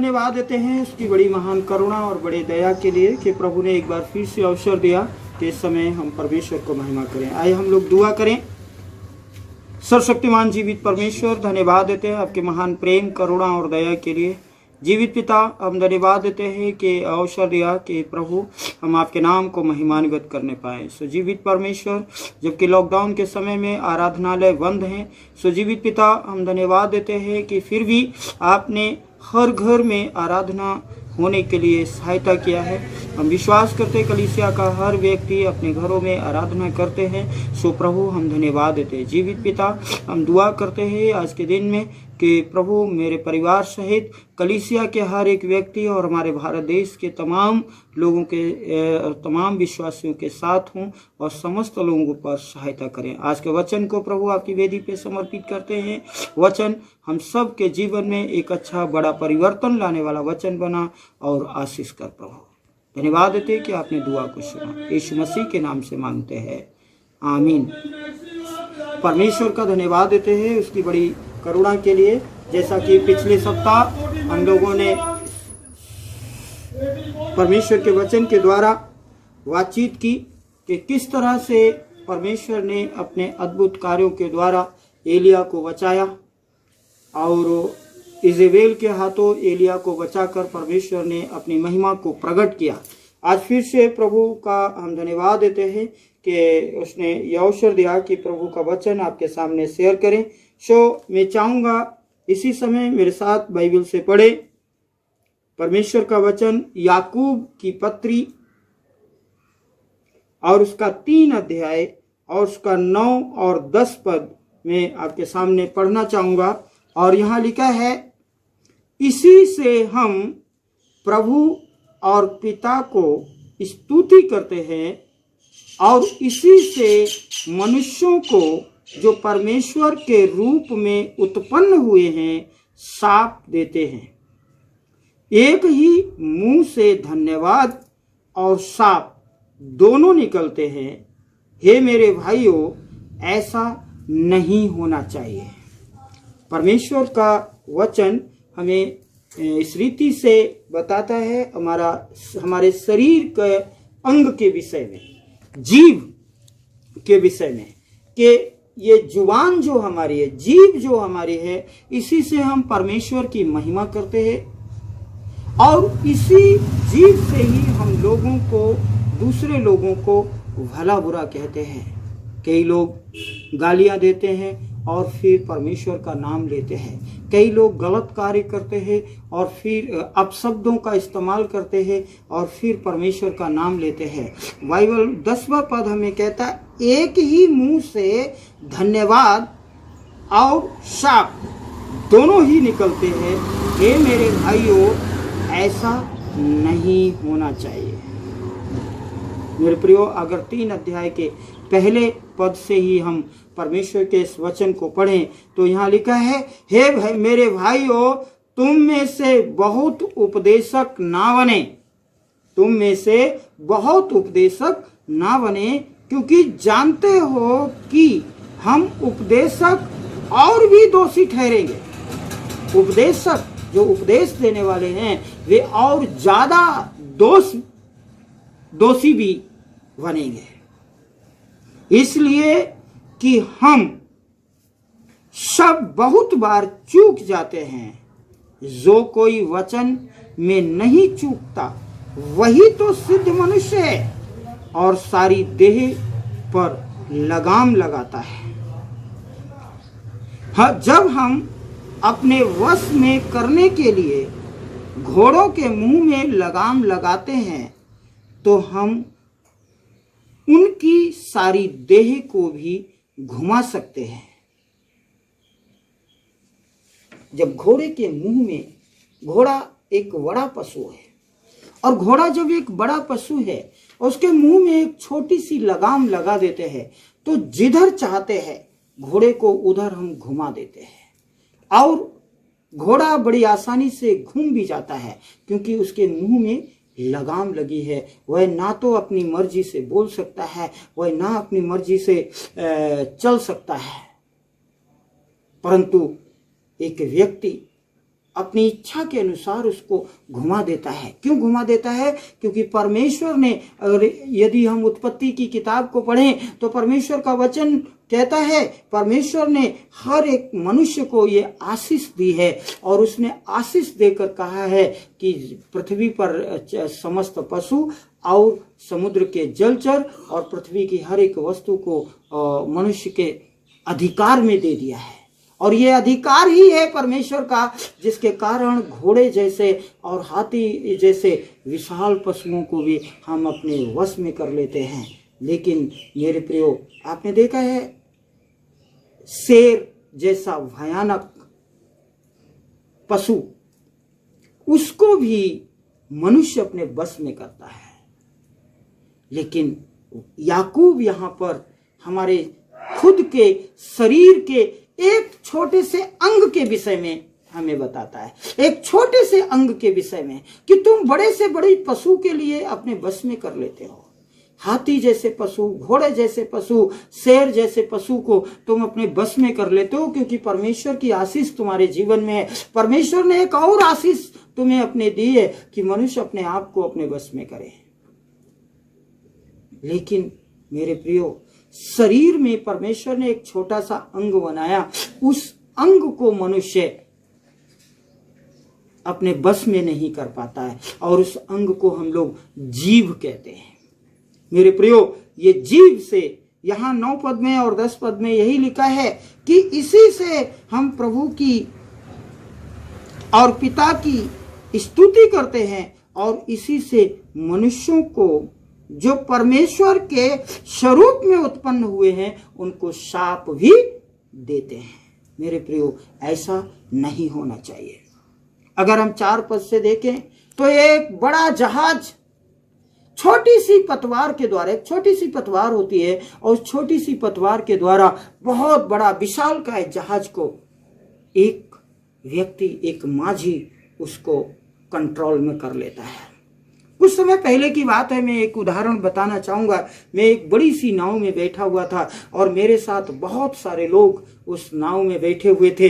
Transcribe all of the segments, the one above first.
धन्यवाद देते हैं उसकी बड़ी महान करुणा और बड़े दया के लिए कि प्रभु ने एक बार फिर से अवसर दिया कि इस समय हम परमेश्वर को महिमा करें। आइए हम लोग दुआ करें। सर्वशक्तिमान जीवित परमेश्वर, धन्यवाद देते हैं आपके महान प्रेम, करुणा और दया के लिए। जीवित पिता, हम धन्यवाद देते हैं कि अवसर दिया कि प्रभु हम आपके नाम को महिमान्वित करने पाए। सो जीवित परमेश्वर, जबकि लॉकडाउन के समय में आराधनालय बंद हैं, सो जीवित पिता हम धन्यवाद देते हैं कि फिर भी आपने हर घर में आराधना होने के लिए सहायता किया है। हम विश्वास करते हैं कलीसिया का हर व्यक्ति अपने घरों में आराधना करते हैं। सो प्रभु हम धन्यवाद देते हैं। जीवित पिता, हम दुआ करते हैं आज के दिन में कि प्रभु मेरे परिवार सहित कलीसिया के हर एक व्यक्ति और हमारे भारत देश के तमाम लोगों के तमाम विश्वासियों के साथ हों और समस्त लोगों पर सहायता करें। आज के वचन को प्रभु आपकी वेदी पे समर्पित करते हैं। वचन हम सब के जीवन में एक अच्छा बड़ा परिवर्तन लाने वाला वचन बना और आशीष कर। प्रभु धन्यवाद देते कि आपने दुआ को सुना। यीशु मसीह के नाम से मांगते हैं, आमीन। परमेश्वर का धन्यवाद देते हैं उसकी बड़ी करुणा के लिए। जैसा कि पिछले सप्ताह हम लोगों ने परमेश्वर के वचन के द्वारा बातचीत की कि किस तरह से परमेश्वर ने अपने अद्भुत कार्यों के द्वारा एलिया को बचाया और इजेबेल के हाथों एलिया को बचाकर परमेश्वर ने अपनी महिमा को प्रकट किया। आज फिर से प्रभु का हम धन्यवाद देते हैं कि उसने यह अवसर दिया कि प्रभु का वचन आपके सामने शेयर करें। सो मैं चाहूँगा इसी समय मेरे साथ बाइबल से पढ़े परमेश्वर का वचन याकूब की पत्री और उसका 3 अध्याय और उसका 9 और 10 पद में आपके सामने पढ़ना चाहूँगा। और यहाँ लिखा है, इसी से हम प्रभु और पिता को स्तुति करते हैं और इसी से मनुष्यों को जो परमेश्वर के रूप में उत्पन्न हुए हैं शाप देते हैं। एक ही मुंह से धन्यवाद और शाप दोनों निकलते हैं। हे मेरे भाइयों, ऐसा नहीं होना चाहिए। परमेश्वर का वचन हमें इस रीति से बताता है हमारे शरीर के अंग के विषय में, जीव के विषय में, कि ये जुबान जो हमारी है, जीव जो हमारी है, इसी से हम परमेश्वर की महिमा करते हैं और इसी जीव से ही हम लोगों को, दूसरे लोगों को भला बुरा कहते हैं। कई लोग गालियां देते हैं और फिर परमेश्वर का नाम लेते हैं। कई लोग गलत कार्य करते हैं और फिर अपशब्दों का इस्तेमाल करते हैं और फिर परमेश्वर का नाम लेते हैं। बाइबल 10वां पद हमें कहता है, एक ही मुंह से धन्यवाद और शाप दोनों ही निकलते हैं। हे मेरे भाइयों, ऐसा नहीं होना चाहिए। मेरे प्रियो, अगर 3 अध्याय के पहले पद से ही हम परमेश्वर के इस वचन को पढ़ें तो यहाँ लिखा है, हे मेरे भाइयों, तुम में से बहुत उपदेशक ना बने, तुम में से बहुत उपदेशक ना बने, क्योंकि जानते हो कि हम उपदेशक और भी दोषी ठहरेंगे। उपदेशक जो उपदेश देने वाले हैं वे और ज्यादा दोषी भी बनेंगे, इसलिए कि हम सब बहुत बार चूक जाते हैं। जो कोई वचन में नहीं चूकता वही तो सिद्ध मनुष्य है और सारी देह पर लगाम लगाता है। जब हम अपने वश में करने के लिए घोड़ों के मुंह में लगाम लगाते हैं तो हम उनकी सारी देह को भी घुमा सकते हैं। जब घोड़े के मुंह में, घोड़ा एक बड़ा पशु है और घोड़ा जब एक बड़ा पशु है उसके मुंह में एक छोटी सी लगाम लगा देते हैं तो जिधर चाहते हैं घोड़े को उधर हम घुमा देते हैं और घोड़ा बड़ी आसानी से घूम भी जाता है, क्योंकि उसके मुंह में लगाम लगी है। वह ना तो अपनी मर्जी से बोल सकता है, वह ना अपनी मर्जी से चल सकता है। परंतु एक व्यक्ति अपनी इच्छा के अनुसार उसको घुमा देता है। क्यों घुमा देता है? क्योंकि परमेश्वर ने, अगर यदि हम उत्पत्ति की किताब को पढ़ें तो परमेश्वर का वचन कहता है, परमेश्वर ने हर एक मनुष्य को ये आशीष दी है और उसने आशीष देकर कहा है कि पृथ्वी पर समस्त पशु और समुद्र के जलचर और पृथ्वी की हर एक वस्तु को मनुष्य के अधिकार में दे दिया है। और ये अधिकार ही है परमेश्वर का, जिसके कारण घोड़े जैसे और हाथी जैसे विशाल पशुओं को भी हम अपने वश में कर लेते हैं। लेकिन मेरे प्रियो, आपने देखा है शेर जैसा भयानक पशु, उसको भी मनुष्य अपने बस में करता है। लेकिन याकूब यहां पर हमारे खुद के शरीर के एक छोटे से अंग के विषय में हमें बताता है, एक छोटे से अंग के विषय में, कि तुम बड़े से बड़े पशु के लिए अपने बस में कर लेते हो। हाथी जैसे पशु, घोड़े जैसे पशु, शेर जैसे पशु को तुम अपने बस में कर लेते हो, क्योंकि परमेश्वर की आशीष तुम्हारे जीवन में है। परमेश्वर ने एक और आशीष तुम्हें अपने दी है कि मनुष्य अपने आप को अपने बस में करे। लेकिन मेरे प्रियो, शरीर में परमेश्वर ने एक छोटा सा अंग बनाया, उस अंग को मनुष्य अपने बस में नहीं कर पाता है, और उस अंग को हम लोग जीव कहते हैं। मेरे प्रियो, ये जीव से यहां 9 पद में और 10 पद में यही लिखा है कि इसी से हम प्रभु की और पिता की स्तुति करते हैं, और इसी से मनुष्यों को जो परमेश्वर के स्वरूप में उत्पन्न हुए हैं उनको शाप भी देते हैं। मेरे प्रियो, ऐसा नहीं होना चाहिए। अगर हम 4 पद से देखें तो एक बड़ा जहाज छोटी सी पतवार के द्वारा, एक छोटी सी पतवार होती है, और उस छोटी सी पतवार के द्वारा बहुत बड़ा विशालकाय जहाज को एक व्यक्ति, एक माझी उसको कंट्रोल में कर लेता है। कुछ समय पहले की बात है, मैं एक उदाहरण बताना चाहूंगा। मैं एक बड़ी सी नाव में बैठा हुआ था और मेरे साथ बहुत सारे लोग उस नाव में बैठे हुए थे,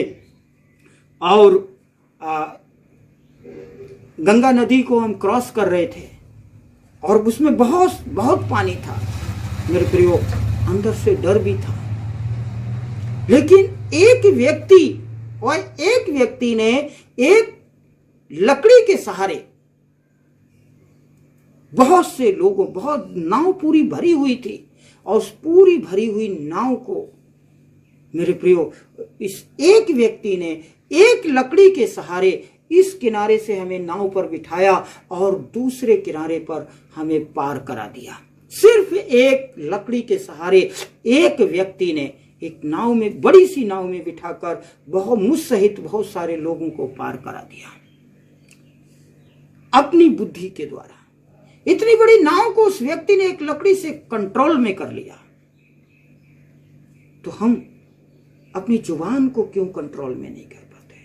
और गंगा नदी को हम क्रॉस कर रहे थे, और उसमें बहुत बहुत पानी था। मेरे प्रियो, अंदर से डर भी था। लेकिन एक व्यक्ति ने एक लकड़ी के सहारे, बहुत से लोगों, बहुत नाव पूरी भरी हुई थी, और उस पूरी भरी हुई नाव को, मेरे प्रियो, इस एक व्यक्ति ने एक लकड़ी के सहारे इस किनारे से हमें नाव पर बिठाया और दूसरे किनारे पर हमें पार करा दिया। सिर्फ एक लकड़ी के सहारे एक व्यक्ति ने एक नाव में, बड़ी सी नाव में बिठाकर मुझ सहित बहुत सारे लोगों को पार करा दिया अपनी बुद्धि के द्वारा। इतनी बड़ी नाव को उस व्यक्ति ने एक लकड़ी से कंट्रोल में कर लिया। तो हम अपनी जुबान को क्यों कंट्रोल में नहीं कर पाते?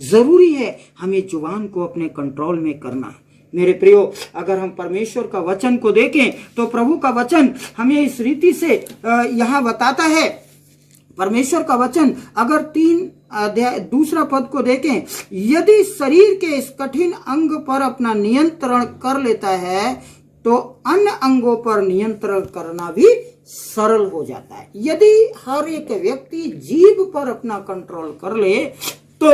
जरूरी है हमें जुबान को अपने कंट्रोल में करना। मेरे प्रियो, अगर हम परमेश्वर का वचन को देखें तो प्रभु का वचन हमें इस रीति से यहां बताता है। परमेश्वर का वचन अगर 3 अध्याय 2 पद को देखें, यदि शरीर के इस कठिन अंग पर अपना नियंत्रण कर लेता है तो अन्य अंगों पर नियंत्रण करना भी सरल हो जाता है। यदि हर एक व्यक्ति जीभ पर अपना कंट्रोल कर ले तो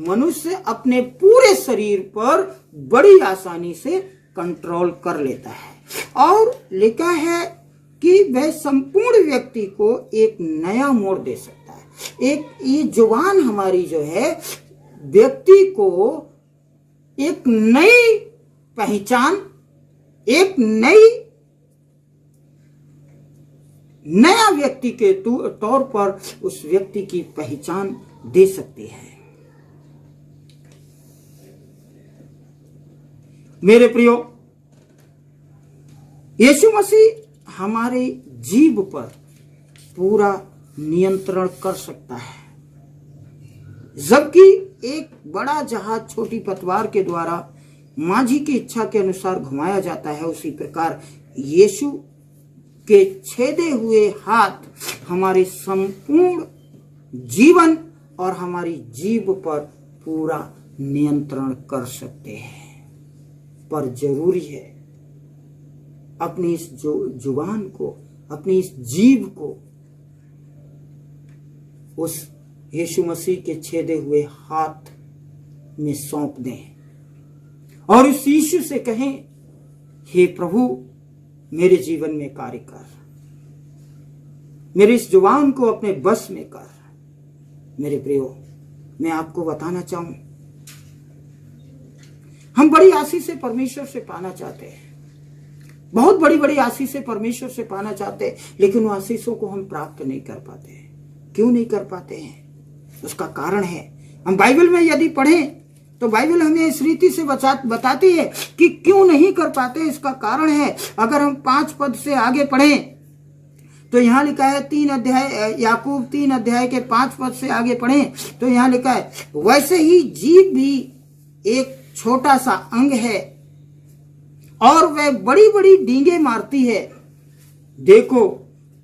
मनुष्य अपने पूरे शरीर पर बड़ी आसानी से कंट्रोल कर लेता है। और लिखा है कि वह संपूर्ण व्यक्ति को एक नया मोड़ दे सकता है। एक ये जुबान हमारी जो है, व्यक्ति को एक नई पहचान, एक नया व्यक्ति के तौर पर उस व्यक्ति की पहचान दे सकती है। मेरे प्रियो, यीशु मसीह हमारे जीभ पर पूरा नियंत्रण कर सकता है। जबकि एक बड़ा जहाज छोटी पतवार के द्वारा माझी की इच्छा के अनुसार घुमाया जाता है, उसी प्रकार यीशु के छेदे हुए हाथ हमारे संपूर्ण जीवन और हमारी जीभ पर पूरा नियंत्रण कर सकते हैं। पर जरूरी है अपनी इस जुबान को, अपनी इस जीव को उस यीशु मसीह के छेदे हुए हाथ में सौंप दें और उस यीशु से कहें, हे प्रभु मेरे जीवन में कार्य कर, मेरी इस जुबान को अपने बस में कर। मेरे प्रियो, मैं आपको बताना चाहूं, हम बड़ी आशीष परमेश्वर से पाना चाहते हैं, बहुत बड़ी बड़ी आशीष परमेश्वर से पाना चाहते हैं, लेकिन उन आशीषों को हम प्राप्त नहीं कर पाते हैं। क्यों नहीं कर पाते हैं? उसका कारण है, हम बाइबल में यदि पढ़ें तो बाइबल हमें इस रीति से बताती है कि क्यों नहीं कर पाते। इसका कारण है, अगर हम 5 पद से आगे पढ़ें तो यहां लिखा है 3 अध्याय, याकूब 3 अध्याय के 5 पद से आगे पढ़ें तो यहां लिखा है, वैसे ही जीभ भी एक छोटा सा अंग है और वह बड़ी बड़ी डींगे मारती है। देखो,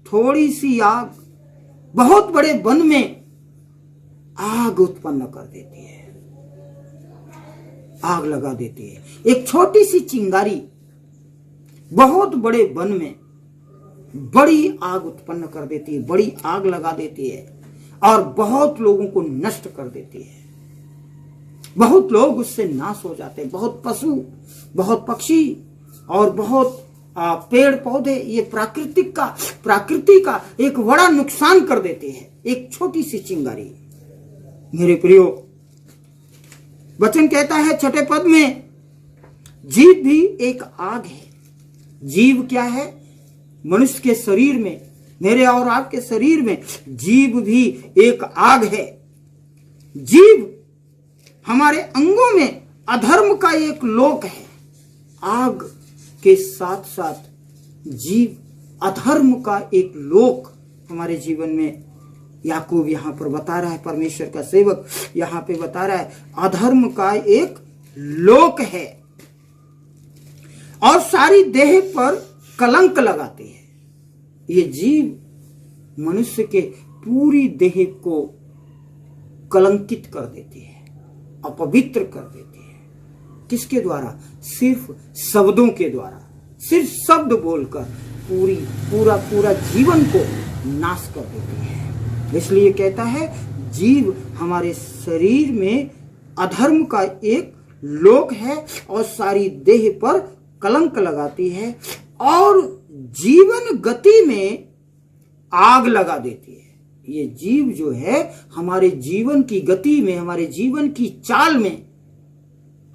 थोड़ी सी आग बहुत बड़े वन में आग उत्पन्न कर देती है, आग लगा देती है। एक छोटी सी चिंगारी बहुत बड़े वन में बड़ी आग उत्पन्न कर देती है, बड़ी आग लगा देती है और बहुत लोगों को नष्ट कर देती है। बहुत लोग उससे नाश हो जाते हैं, बहुत पशु, बहुत पक्षी और बहुत पेड़ पौधे, ये प्रकृति का एक बड़ा नुकसान कर देते हैं, एक छोटी सी चिंगारी। मेरे प्रियो, वचन कहता है 6 पद में, जीभ भी एक आग है। जीभ क्या है? मनुष्य के शरीर में, मेरे और आपके शरीर में जीभ भी एक आग है। जीभ हमारे अंगों में अधर्म का एक लोक है। आग के साथ साथ जीव अधर्म का एक लोक हमारे जीवन में याकूब यहां पर बता रहा है, परमेश्वर का सेवक यहां पे बता रहा है, अधर्म का एक लोक है और सारी देह पर कलंक लगाती है। ये जीव मनुष्य के पूरी देह को कलंकित कर देती है, अपवित्र कर देती है। किसके द्वारा? सिर्फ शब्दों के द्वारा, सिर्फ शब्द बोलकर पूरा जीवन को नाश कर देती है। इसलिए कहता है, जीव हमारे शरीर में अधर्म का एक लोक है और सारी देह पर कलंक लगाती है और जीवन गति में आग लगा देती है। ये जीव जो है हमारे जीवन की गति में, हमारे जीवन की चाल में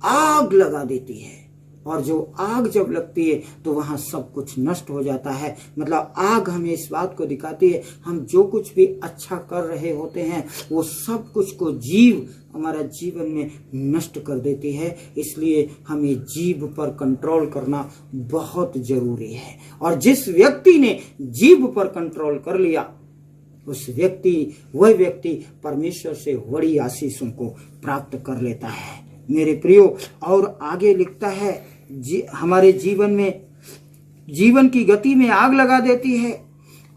आग लगा देती है और जो आग जब लगती है तो वहां सब कुछ नष्ट हो जाता है। मतलब आग हमें इस बात को दिखाती है, हम जो कुछ भी अच्छा कर रहे होते हैं वो सब कुछ को जीव हमारा जीवन में नष्ट कर देती है। इसलिए हमें जीभ पर कंट्रोल करना बहुत जरूरी है और जिस व्यक्ति ने जीभ पर कंट्रोल कर लिया वह व्यक्ति परमेश्वर से बड़ी आशीषों को प्राप्त कर लेता है। मेरे प्रियो, और आगे लिखता है, हमारे जीवन में, जीवन की गति में आग लगा देती है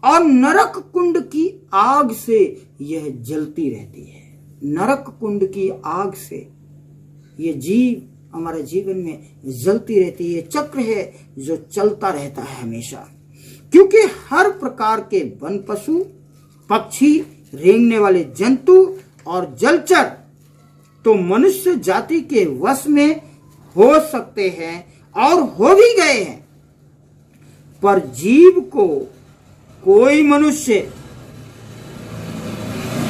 और नरक कुंड की आग से यह जलती रहती है। नरक कुंड की आग से ये जीव हमारे जीवन में जलती रहती है। चक्र है जो चलता रहता है हमेशा, क्योंकि हर प्रकार के वन पशु, पक्षी, रेंगने वाले जंतु और जलचर तो मनुष्य जाति के वश में हो सकते हैं और हो भी गए हैं, पर जीव को कोई मनुष्य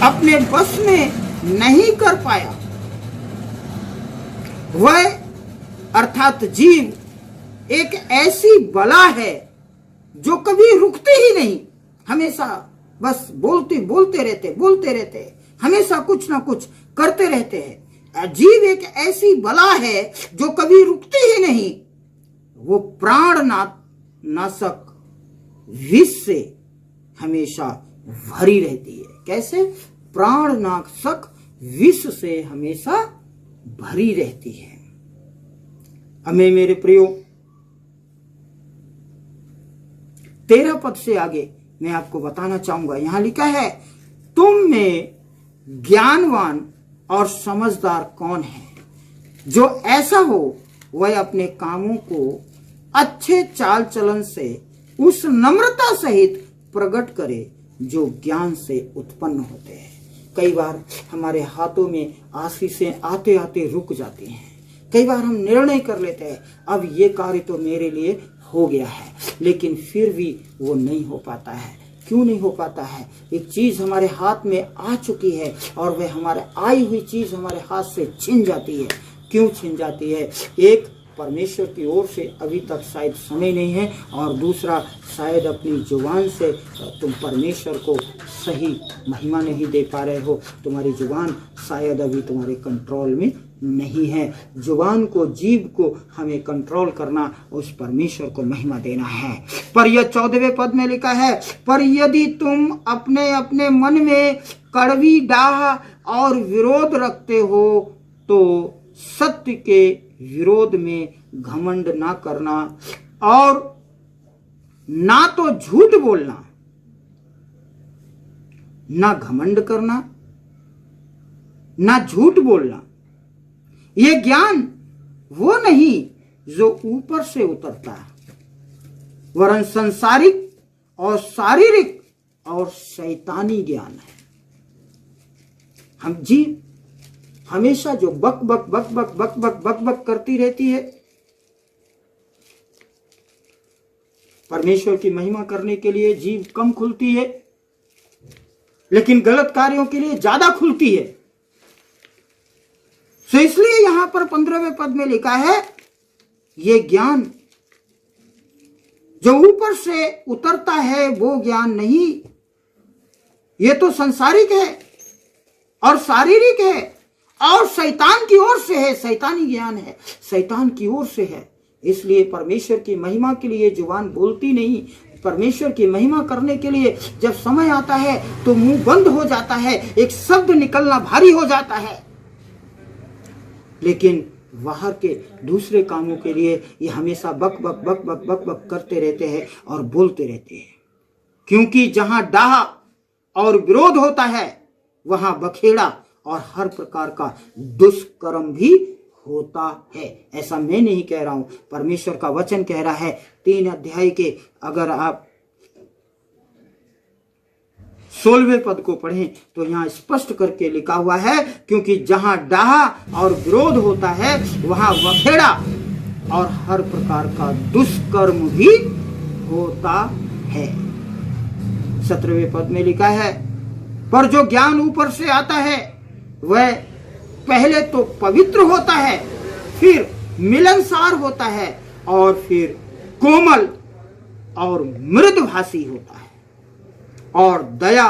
अपने वश में नहीं कर पाया। वह अर्थात जीव एक ऐसी बला है जो कभी रुकती ही नहीं, हमेशा बस बोलते रहते, हमेशा कुछ ना कुछ करते रहते हैं। जीव एक ऐसी बला है जो कभी रुकती ही नहीं, वो प्राण नाशक विष से हमेशा भरी रहती है। कैसे? प्राण नाशक विष से हमेशा भरी रहती है। हमें मेरे प्रियो 13 पद से आगे मैं आपको बताना चाहूंगा, यहां लिखा है, तुम में ज्ञानवान और समझदार कौन है? जो ऐसा हो वह अपने कामों को अच्छे चाल चलन से उस नम्रता सहित प्रकट करे जो ज्ञान से उत्पन्न होते हैं। कई बार हमारे हाथों में आशीषें आते आते रुक जाती हैं। कई बार हम निर्णय कर लेते हैं अब ये कार्य तो मेरे लिए हो गया है, लेकिन फिर भी वो नहीं हो पाता है। क्यों नहीं हो पाता है? एक चीज हमारे हाथ में आ चुकी है और वह हमारे आई हुई चीज हमारे हाथ से छिन जाती है। क्यों छिन जाती है? एक, परमेश्वर की ओर से अभी तक शायद समय नहीं है, और दूसरा, शायद अपनी जुबान से तुम परमेश्वर को सही महिमा नहीं दे पा रहे हो। तुम्हारी जुबान शायद अभी तुम्हारे कंट्रोल में नहीं है। जुबान को, जीभ को हमें कंट्रोल करना, उस परमेश्वर को महिमा देना है। पर यह 14वें पद में लिखा है, पर यदि तुम अपने अपने मन में कड़वी डाह और विरोध रखते हो तो सत्य के विरोध में घमंड ना करना, और ना तो झूठ बोलना, ना घमंड करना, ना झूठ बोलना। ये ज्ञान वो नहीं जो ऊपर से उतरता है, वरन संसारिक और शारीरिक और शैतानी ज्ञान है। हम जीव हमेशा जो बक बक बक बक बक बक बक बक करती रहती है, परमेश्वर की महिमा करने के लिए जीभ कम खुलती है, लेकिन गलत कार्यों के लिए ज्यादा खुलती है। तो इसलिए यहां पर 15वें पद में लिखा है, ये ज्ञान जो ऊपर से उतरता है वो ज्ञान नहीं, ये तो संसारिक है और शारीरिक है और शैतान की ओर से है। शैतानी ज्ञान है, शैतान की ओर से है। इसलिए परमेश्वर की महिमा के लिए जुबान बोलती नहीं। परमेश्वर की महिमा करने के लिए जब समय आता है तो मुंह बंद हो जाता है, एक शब्द निकलना भारी हो जाता है। लेकिन बाहर के दूसरे कामों के लिए ये हमेशा बक बक बक बक बक बक करते रहते हैं और बोलते रहते हैं। क्योंकि जहां डाह और विरोध होता है वहां बखेड़ा और हर प्रकार का दुष्कर्म भी होता है। ऐसा मैं नहीं कह रहा हूं, परमेश्वर का वचन कह रहा है। 3 अध्याय के अगर आप 16वें पद को पढ़ें तो यहां स्पष्ट करके लिखा हुआ है, क्योंकि जहां डाह और विरोध होता है वहां बखेड़ा और हर प्रकार का दुष्कर्म भी होता है। 17वें पद में लिखा है, पर जो ज्ञान ऊपर से आता है वह पहले तो पवित्र होता है, फिर मिलनसार होता है, और फिर कोमल और मृदुभाषी होता है, और दया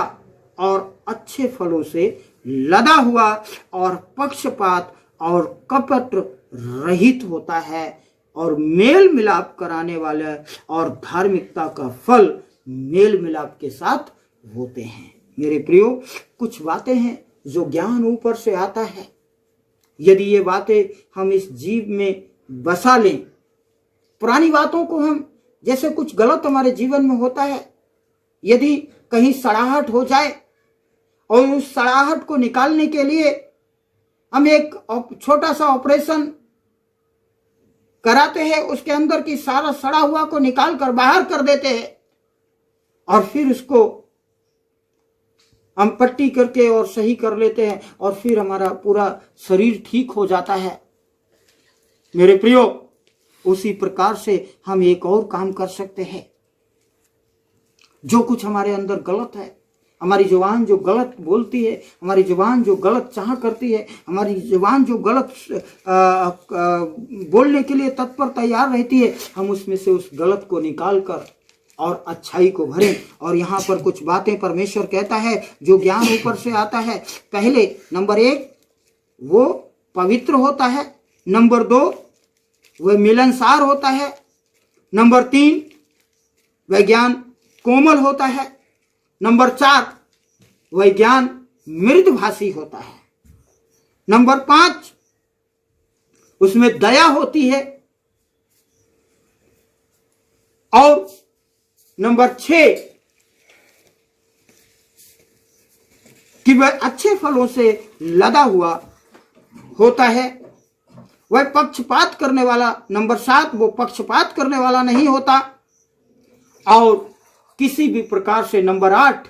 और अच्छे फलों से लदा हुआ और पक्षपात और कपट रहित होता है, और मेल मिलाप कराने वाला और धार्मिकता का फल मेल मिलाप के साथ होते हैं। मेरे प्रियो, कुछ बातें हैं जो ज्ञान ऊपर से आता है। यदि ये बातें हम इस जीव में बसा लें, पुरानी बातों को हम, जैसे कुछ गलत हमारे जीवन में होता है, यदि कहीं सड़ाहट हो जाए और उस सड़ाहट को निकालने के लिए हम एक छोटा सा ऑपरेशन कराते हैं, उसके अंदर की सारा सड़ा हुआ को निकाल कर बाहर कर देते हैं, और फिर उसको हम पट्टी करके और सही कर लेते हैं, और फिर हमारा पूरा शरीर ठीक हो जाता है। मेरे प्रियो, उसी प्रकार से हम एक और काम कर सकते हैं। जो कुछ हमारे अंदर गलत है, हमारी जुबान जो गलत बोलती है, हमारी जुबान जो गलत चाह करती है, हमारी जुबान जो गलत बोलने के लिए तत्पर तैयार रहती है, हम उसमें से उस गलत को निकाल कर और अच्छाई को भरें। और यहाँ पर कुछ बातें परमेश्वर कहता है जो ज्ञान ऊपर से आता है। पहले, नंबर 1, वो पवित्र होता है। नंबर 2, वह मिलनसार होता है। नंबर 3, वह ज्ञान कोमल होता है। नंबर 4, वह ज्ञान मृदुभाषी होता है। नंबर 5, उसमें दया होती है। और नंबर 6, कि वह अच्छे फलों से लदा हुआ होता है। वह पक्षपात करने वाला, नंबर 7, वो पक्षपात करने वाला नहीं होता। और किसी भी प्रकार से, नंबर 8,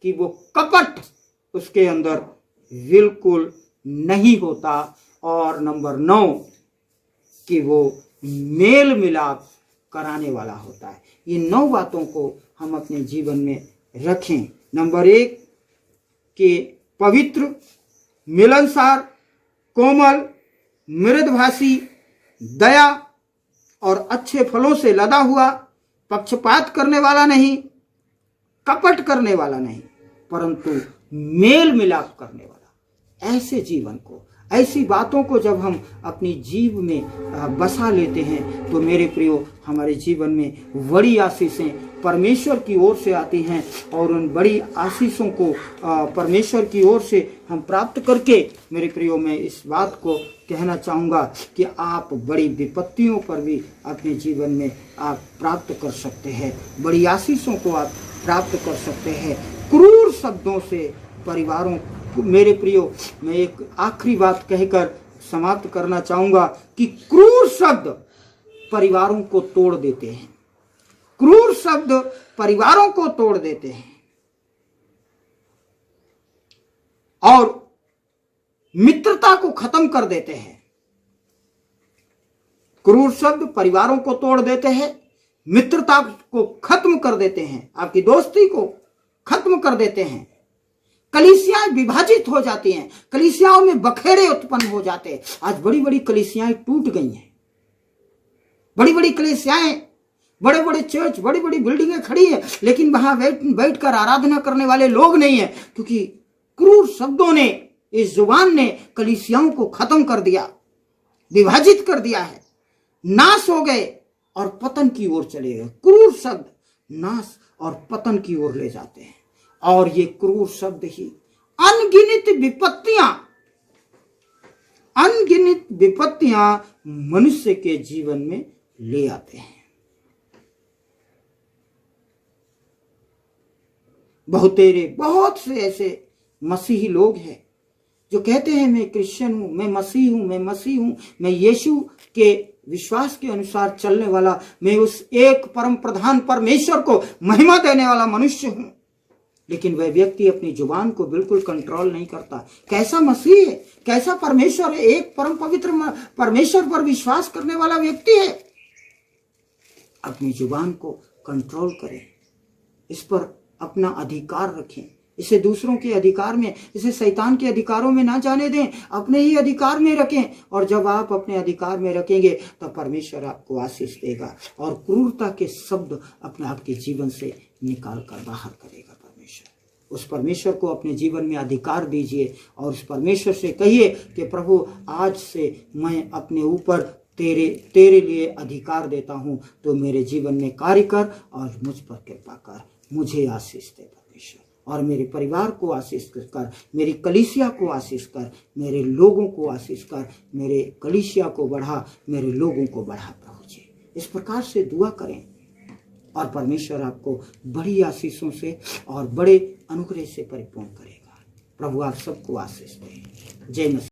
कि वो कपट उसके अंदर बिल्कुल नहीं होता। और नंबर 9, कि वो मेल मिलाप कराने वाला होता है। ये 9 बातों को हम अपने जीवन में रखें। नंबर 1, कि पवित्र, मिलनसार, कोमल, मृदभाषी, दया और अच्छे फलों से लदा हुआ, पक्षपात करने वाला नहीं, कपट करने वाला नहीं, परंतु मेल मिलाप करने वाला। ऐसे जीवन को, ऐसी बातों को जब हम अपनी जीव में बसा लेते हैं तो मेरे प्रियो, हमारे जीवन में बड़ी आशीषें परमेश्वर की ओर से आती हैं। और उन बड़ी आशीषों को परमेश्वर की ओर से हम प्राप्त करके, मेरे प्रियो, मैं इस बात को कहना चाहूँगा कि आप बड़ी विपत्तियों पर भी अपने जीवन में आप प्राप्त कर सकते हैं। बड़ी आशीषों को आप प्राप्त कर सकते हैं। क्रूर शब्दों से परिवारों, मेरे प्रियो, मैं एक आखिरी बात कहकर समाप्त करना चाहूँगा कि क्रूर शब्द परिवारों को तोड़ देते हैं। क्रूर शब्द परिवारों को तोड़ देते हैं और मित्रता को खत्म कर देते हैं। क्रूर शब्द परिवारों को तोड़ देते हैं, मित्रता को खत्म कर देते हैं, आपकी दोस्ती को खत्म कर देते हैं। कलीसियाएं विभाजित हो जाती हैं, कलीसियाओं में बखेड़े उत्पन्न हो जाते हैं। आज बड़ी बड़ी कलीसियाएं टूट गई हैं। बड़ी बड़ी कलीसियाएं, बड़े बड़े चर्च, बड़ी बड़ी बिल्डिंगें खड़ी हैं, लेकिन वहां बैठकर आराधना करने वाले लोग नहीं है, क्योंकि क्रूर शब्दों ने, इस जुबान ने कलीसियाओं को खत्म कर दिया, विभाजित कर दिया है, नाश हो गए और पतन की ओर चले गए। क्रूर शब्द नाश और पतन की ओर ले जाते हैं। और ये क्रूर शब्द ही अनगिनत विपत्तियां मनुष्य के जीवन में ले आते हैं। बहुत से ऐसे मसीही लोग हैं जो कहते हैं मैं क्रिश्चियन हूं, मैं मसीह हूं, मैं यीशु के विश्वास के अनुसार चलने वाला, मैं उस एक परम प्रधान परमेश्वर को महिमा देने वाला मनुष्य हूं। लेकिन वह व्यक्ति अपनी जुबान को बिल्कुल कंट्रोल नहीं करता। कैसा मसीह है, कैसा परमेश्वर है, एक परम पवित्र परमेश्वर पर विश्वास करने वाला व्यक्ति है। अपनी जुबान को कंट्रोल करें, इस पर अपना अधिकार रखें, इसे दूसरों के अधिकार में, इसे शैतान के अधिकारों में ना जाने दें, अपने ही अधिकार में रखें। और जब आप अपने अधिकार में रखेंगे तब परमेश्वर आपको आशीष देगा और क्रूरता के शब्द अपने आपके जीवन से निकाल कर बाहर करेगा परमेश्वर। उस परमेश्वर को अपने जीवन में अधिकार दीजिए और उस परमेश्वर से कहिए कि प्रभु, आज से मैं अपने ऊपर तेरे लिए अधिकार देता हूं, तो मेरे जीवन में कार्य कर और मुझ पर कृपा कर, मुझे आशीष दे परमेश्वर, और मेरे परिवार को आशीष कर, मेरी कलीसिया को आशीष कर, मेरे लोगों को आशीष कर, मेरे कलीसिया को बढ़ा, मेरे लोगों को बढ़ा प्रभु जी। इस प्रकार से दुआ करें और परमेश्वर आपको बड़ी आशीषों से और बड़े अनुग्रह से परिपूर्ण करेगा। प्रभु आप सबको आशीष दे। जय मसीह।